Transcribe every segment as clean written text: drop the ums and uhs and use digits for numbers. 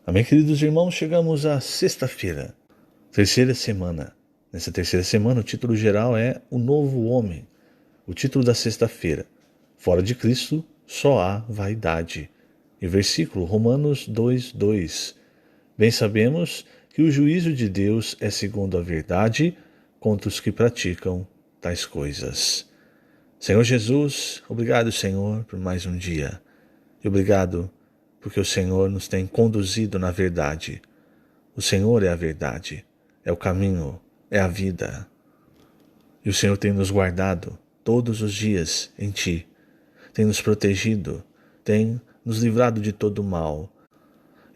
Amém, queridos irmãos, chegamos à sexta-feira, terceira semana. Nessa terceira semana, o título geral é O Novo Homem. O título da sexta-feira, Fora de Cristo só há vaidade. E versículo, Romanos 2:2. Bem sabemos que o juízo de Deus é segundo a verdade contra os que praticam tais coisas. Senhor Jesus, obrigado, Senhor, por mais um dia. E obrigado porque o Senhor nos tem conduzido na verdade. O Senhor é a verdade, é o caminho, é a vida. E o Senhor tem nos guardado todos os dias em Ti. Tem nos protegido, tem nos livrado de todo o mal.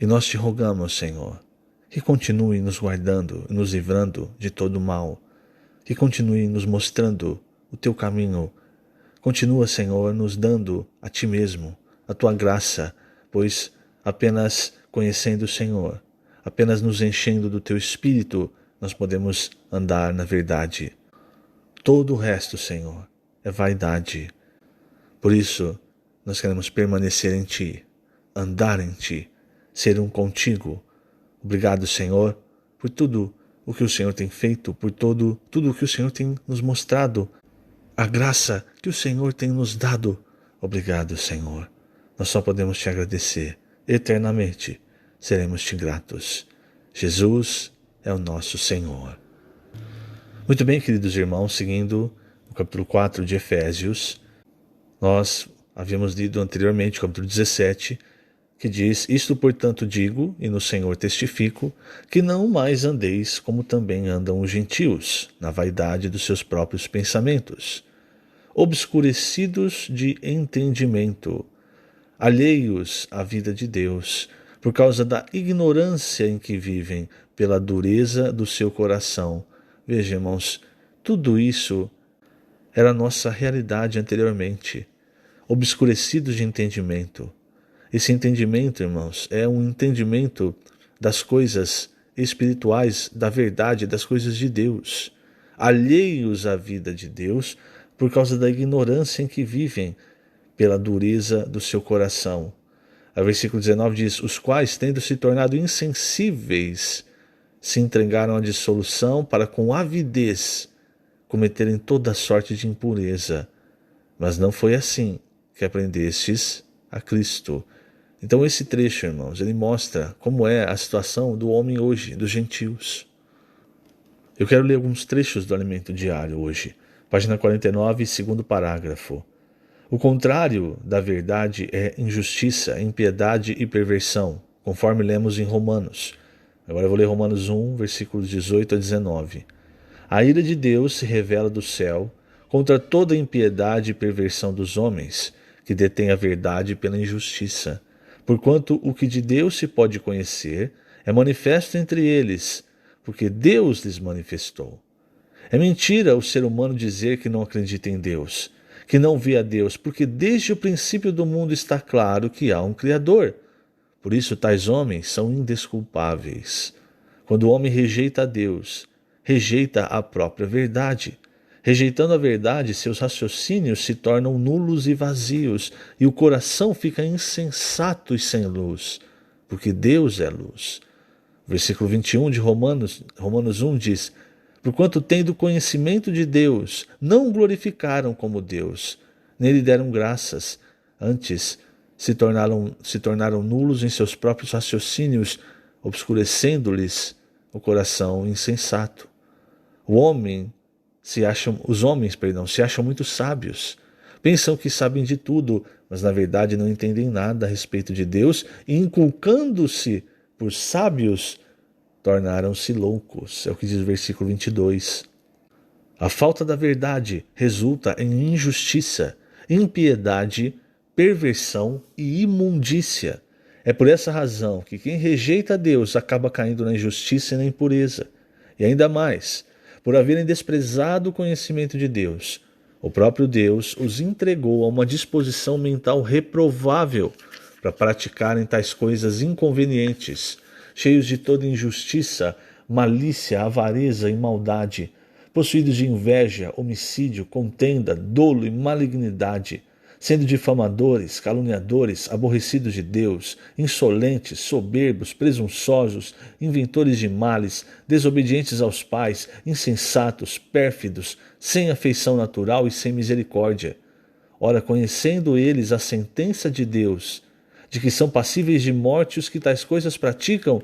E nós te rogamos, Senhor, que continue nos guardando e nos livrando de todo o mal. Que continue nos mostrando o Teu caminho. Continua, Senhor, nos dando a Ti mesmo, a Tua graça, pois apenas conhecendo o Senhor, apenas nos enchendo do Teu Espírito, nós podemos andar na verdade. Todo o resto, Senhor, é vaidade. Por isso, nós queremos permanecer em Ti, andar em Ti, ser um contigo. Obrigado, Senhor, por tudo o que o Senhor tem feito, por tudo o que o Senhor tem nos mostrado, a graça que o Senhor tem nos dado. Obrigado, Senhor. Nós só podemos Te agradecer. Eternamente seremos Te gratos. Jesus é o nosso Senhor. Muito bem, queridos irmãos, seguindo o capítulo 4 de Efésios, nós havíamos lido anteriormente o capítulo 17, que diz: Isto, portanto, digo, e no Senhor testifico, que não mais andeis como também andam os gentios, na vaidade dos seus próprios pensamentos, obscurecidos de entendimento, alheios à vida de Deus, por causa da ignorância em que vivem, pela dureza do seu coração. Veja, irmãos, tudo isso era a nossa realidade anteriormente, obscurecidos de entendimento. Esse entendimento, irmãos, é um entendimento das coisas espirituais, da verdade, das coisas de Deus, alheios à vida de Deus, por causa da ignorância em que vivem, pela dureza do seu coração. O versículo 19 diz: Os quais, tendo se tornado insensíveis, se entregaram à dissolução para com avidez cometerem toda sorte de impureza. Mas não foi assim que aprendestes a Cristo. Então esse trecho, irmãos, ele mostra como é a situação do homem hoje, dos gentios. Eu quero ler alguns trechos do Alimento Diário hoje. Página 49, segundo parágrafo. O contrário da verdade é injustiça, impiedade e perversão, conforme lemos em Romanos. Agora eu vou ler Romanos 1, versículos 18 a 19. A ira de Deus se revela do céu contra toda impiedade e perversão dos homens, que detêm a verdade pela injustiça. Porquanto o que de Deus se pode conhecer é manifesto entre eles, porque Deus lhes manifestou. É mentira o ser humano dizer que não acredita em Deus, que não vê a Deus, porque desde o princípio do mundo está claro que há um Criador. Por isso tais homens são indesculpáveis. Quando o homem rejeita a Deus, rejeita a própria verdade. Rejeitando a verdade, seus raciocínios se tornam nulos e vazios, e o coração fica insensato e sem luz, porque Deus é luz. Versículo 21 de Romanos 1 diz: Porquanto tendo conhecimento de Deus, não o glorificaram como Deus, nem lhe deram graças, antes se tornaram nulos em seus próprios raciocínios, obscurecendo-lhes o coração insensato. Os homens se acham muito sábios. Pensam que sabem de tudo, mas na verdade não entendem nada a respeito de Deus e, inculcando-se por sábios, tornaram-se loucos. É o que diz o versículo 22. A falta da verdade resulta em injustiça, impiedade, perversão e imundícia. É por essa razão que quem rejeita Deus acaba caindo na injustiça e na impureza. E ainda mais, por haverem desprezado o conhecimento de Deus, o próprio Deus os entregou a uma disposição mental reprovável para praticarem tais coisas inconvenientes, cheios de toda injustiça, malícia, avareza e maldade, possuídos de inveja, homicídio, contenda, dolo e malignidade, sendo difamadores, caluniadores, aborrecidos de Deus, insolentes, soberbos, presunçosos, inventores de males, desobedientes aos pais, insensatos, pérfidos, sem afeição natural e sem misericórdia. Ora, conhecendo eles a sentença de Deus, de que são passíveis de morte os que tais coisas praticam,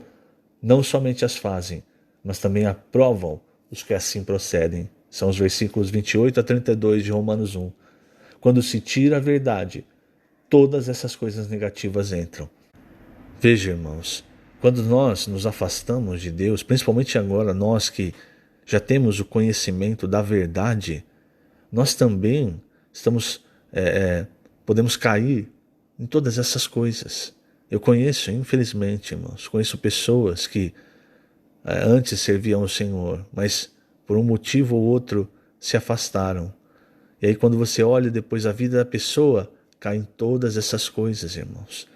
não somente as fazem, mas também aprovam os que assim procedem. São os versículos 28 a 32 de Romanos 1. Quando se tira a verdade, todas essas coisas negativas entram. Veja, irmãos, quando nós nos afastamos de Deus, principalmente agora nós que já temos o conhecimento da verdade, nós também podemos cair em todas essas coisas. Eu conheço, infelizmente, irmãos, conheço pessoas que antes serviam ao Senhor, mas por um motivo ou outro se afastaram. E aí quando você olha depois a vida da pessoa, cai em todas essas coisas, irmãos.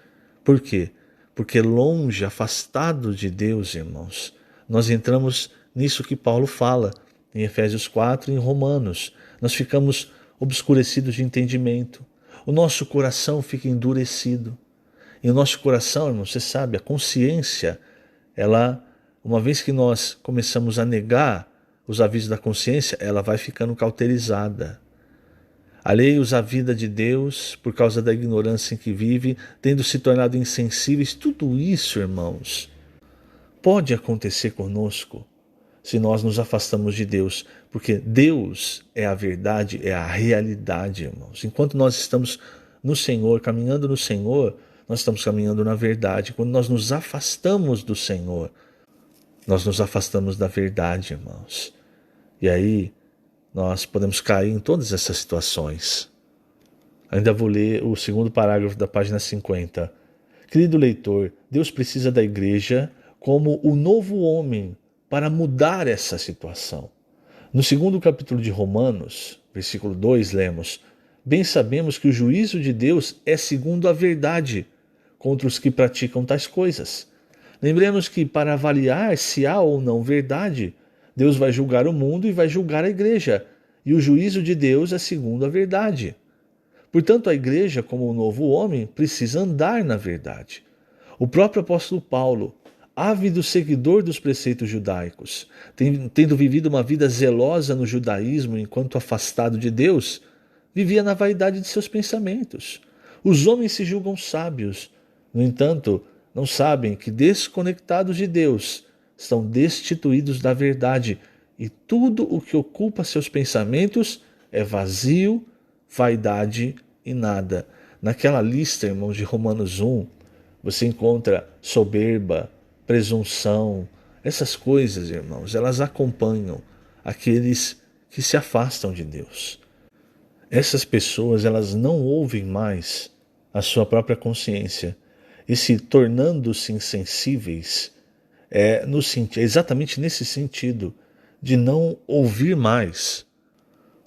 Por quê? Porque longe, afastado de Deus, irmãos, nós entramos nisso que Paulo fala em Efésios 4 e em Romanos. Nós ficamos obscurecidos de entendimento. O nosso coração fica endurecido. E o nosso coração, irmãos, você sabe, a consciência, ela, uma vez que nós começamos a negar os avisos da consciência, ela vai ficando cauterizada. Alheios à vida de Deus, por causa da ignorância em que vive, tendo se tornado insensíveis, tudo isso, irmãos, pode acontecer conosco se nós nos afastamos de Deus, porque Deus é a verdade, é a realidade, irmãos. Enquanto nós estamos no Senhor, caminhando no Senhor, nós estamos caminhando na verdade. Quando nós nos afastamos do Senhor, nós nos afastamos da verdade, irmãos. E aí nós podemos cair em todas essas situações. Ainda vou ler o segundo parágrafo da página 50. Querido leitor, Deus precisa da igreja como o novo homem para mudar essa situação. No segundo capítulo de Romanos, versículo 2, lemos: bem sabemos que o juízo de Deus é segundo a verdade contra os que praticam tais coisas. Lembremos que para avaliar se há ou não verdade, Deus vai julgar o mundo e vai julgar a igreja, e o juízo de Deus é segundo a verdade. Portanto, a igreja, como o novo homem, precisa andar na verdade. O próprio apóstolo Paulo, ávido seguidor dos preceitos judaicos, tendo vivido uma vida zelosa no judaísmo enquanto afastado de Deus, vivia na vaidade de seus pensamentos. Os homens se julgam sábios, no entanto, não sabem que, desconectados de Deus, estão destituídos da verdade, e tudo o que ocupa seus pensamentos é vazio, vaidade e nada. Naquela lista, irmãos, de Romanos 1, você encontra soberba, presunção, essas coisas, irmãos, elas acompanham aqueles que se afastam de Deus. Essas pessoas, elas não ouvem mais a sua própria consciência e, se tornando-se insensíveis, é exatamente nesse sentido de não ouvir mais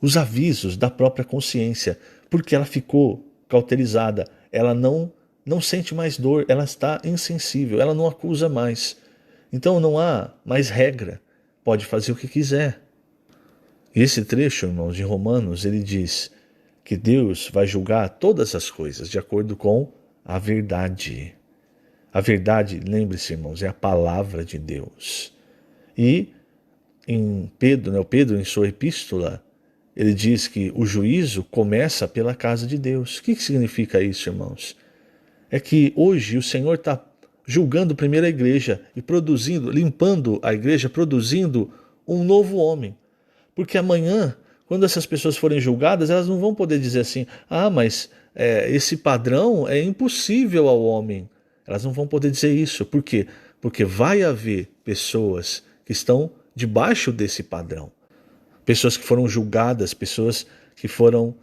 os avisos da própria consciência, porque ela ficou cauterizada, ela não sente mais dor, ela está insensível, ela não acusa mais. Então não há mais regra, pode fazer o que quiser. E esse trecho, irmãos, de Romanos, ele diz que Deus vai julgar todas as coisas de acordo com a verdade. A verdade, lembre-se, irmãos, é a palavra de Deus. E em Pedro, em sua epístola, ele diz que o juízo começa pela casa de Deus. O que significa isso, irmãos? É que hoje o Senhor está julgando primeiro a igreja e limpando a igreja, produzindo um novo homem. Porque amanhã, quando essas pessoas forem julgadas, elas não vão poder dizer assim: mas esse padrão é impossível ao homem. Elas não vão poder dizer isso. Por quê? Porque vai haver pessoas que estão debaixo desse padrão. Pessoas que foram julgadas, pessoas que foram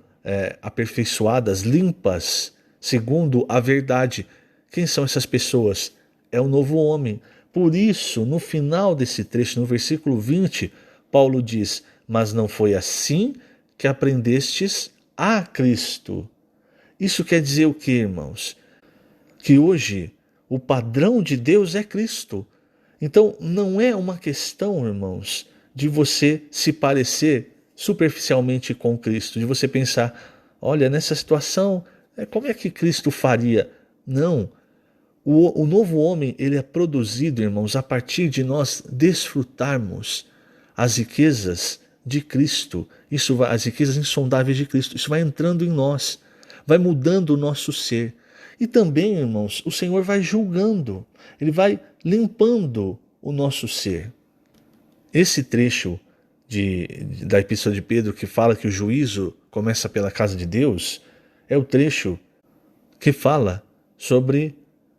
aperfeiçoadas, limpas, segundo a verdade. Quem são essas pessoas? É o novo homem. Por isso, no final desse trecho, no versículo 20, Paulo diz: mas não foi assim que aprendestes a Cristo. Isso quer dizer o quê, irmãos? Que hoje o padrão de Deus é Cristo. Então não é uma questão, irmãos, de você se parecer superficialmente com Cristo, de você pensar: olha, nessa situação, como é que Cristo faria? Não. O novo homem, ele é produzido, irmãos, a partir de nós desfrutarmos as riquezas de Cristo. As riquezas insondáveis de Cristo. Isso vai entrando em nós, vai mudando o nosso ser. E também, irmãos, o Senhor vai julgando, ele vai limpando o nosso ser. Esse trecho da Epístola de Pedro que fala que o juízo começa pela casa de Deus, é o trecho que fala sobre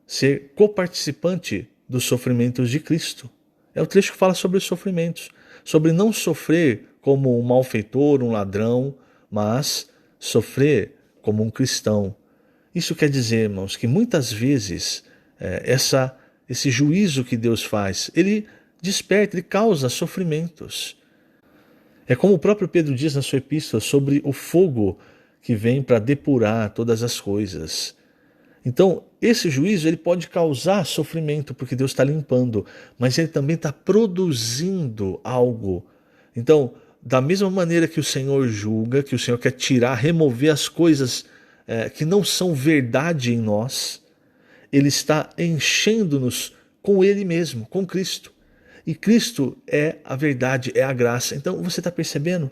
ser coparticipante dos sofrimentos de Cristo. É o trecho que fala sobre os sofrimentos, sobre não sofrer como um malfeitor, um ladrão, mas sofrer como um cristão. Isso quer dizer, irmãos, que muitas vezes esse juízo que Deus faz, ele desperta, ele causa sofrimentos. É como o próprio Pedro diz na sua epístola sobre o fogo que vem para depurar todas as coisas. Então, esse juízo ele pode causar sofrimento, porque Deus está limpando, mas ele também está produzindo algo. Então, da mesma maneira que o Senhor julga, que o Senhor quer tirar, remover as coisas que não são verdade em nós, ele está enchendo-nos com ele mesmo, com Cristo. E Cristo é a verdade, é a graça. Então, você está percebendo?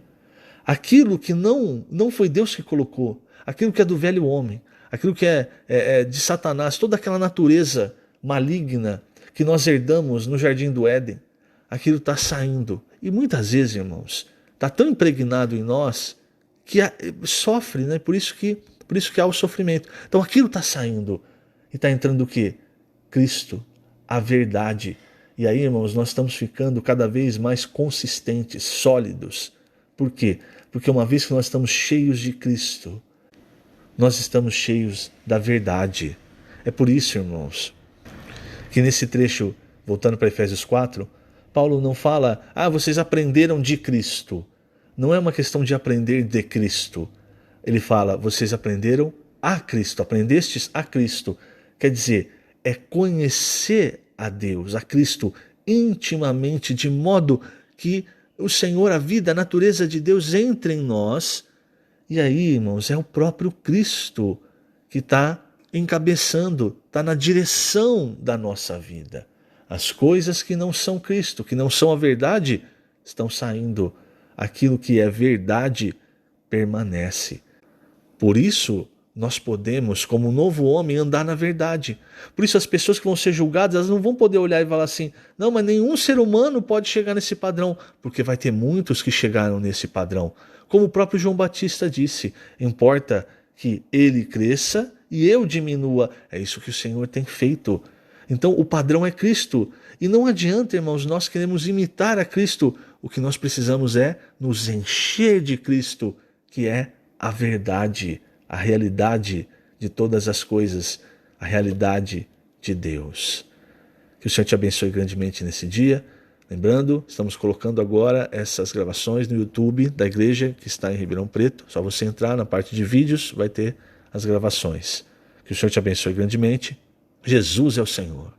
Aquilo que não foi Deus que colocou, aquilo que é do velho homem, aquilo que é de Satanás, toda aquela natureza maligna que nós herdamos no Jardim do Éden, aquilo está saindo. E muitas vezes, irmãos, está tão impregnado em nós que sofre, né? Por isso que há o sofrimento. Então aquilo está saindo e está entrando o quê? Cristo, a verdade. E aí, irmãos, nós estamos ficando cada vez mais consistentes, sólidos. Por quê? Porque uma vez que nós estamos cheios de Cristo, nós estamos cheios da verdade. É por isso, irmãos, que nesse trecho, voltando para Efésios 4, Paulo não fala, vocês aprenderam de Cristo. Não é uma questão de aprender de Cristo. Ele fala, vocês aprenderam a Cristo, aprendestes a Cristo. Quer dizer, é conhecer a Deus, a Cristo intimamente, de modo que o Senhor, a vida, a natureza de Deus entre em nós. E aí, irmãos, é o próprio Cristo que está encabeçando, está na direção da nossa vida. As coisas que não são Cristo, que não são a verdade, estão saindo. Aquilo que é verdade permanece. Por isso, nós podemos, como um novo homem, andar na verdade. Por isso, as pessoas que vão ser julgadas, elas não vão poder olhar e falar assim, não, mas nenhum ser humano pode chegar nesse padrão, porque vai ter muitos que chegaram nesse padrão. Como o próprio João Batista disse, importa que ele cresça e eu diminua. É isso que o Senhor tem feito. Então o padrão é Cristo. E não adianta, irmãos, nós queremos imitar a Cristo. O que nós precisamos é nos encher de Cristo, que é a verdade, a realidade de todas as coisas, a realidade de Deus. Que o Senhor te abençoe grandemente nesse dia. Lembrando, estamos colocando agora essas gravações no YouTube da igreja que está em Ribeirão Preto. Só você entrar na parte de vídeos, vai ter as gravações. Que o Senhor te abençoe grandemente. Jesus é o Senhor.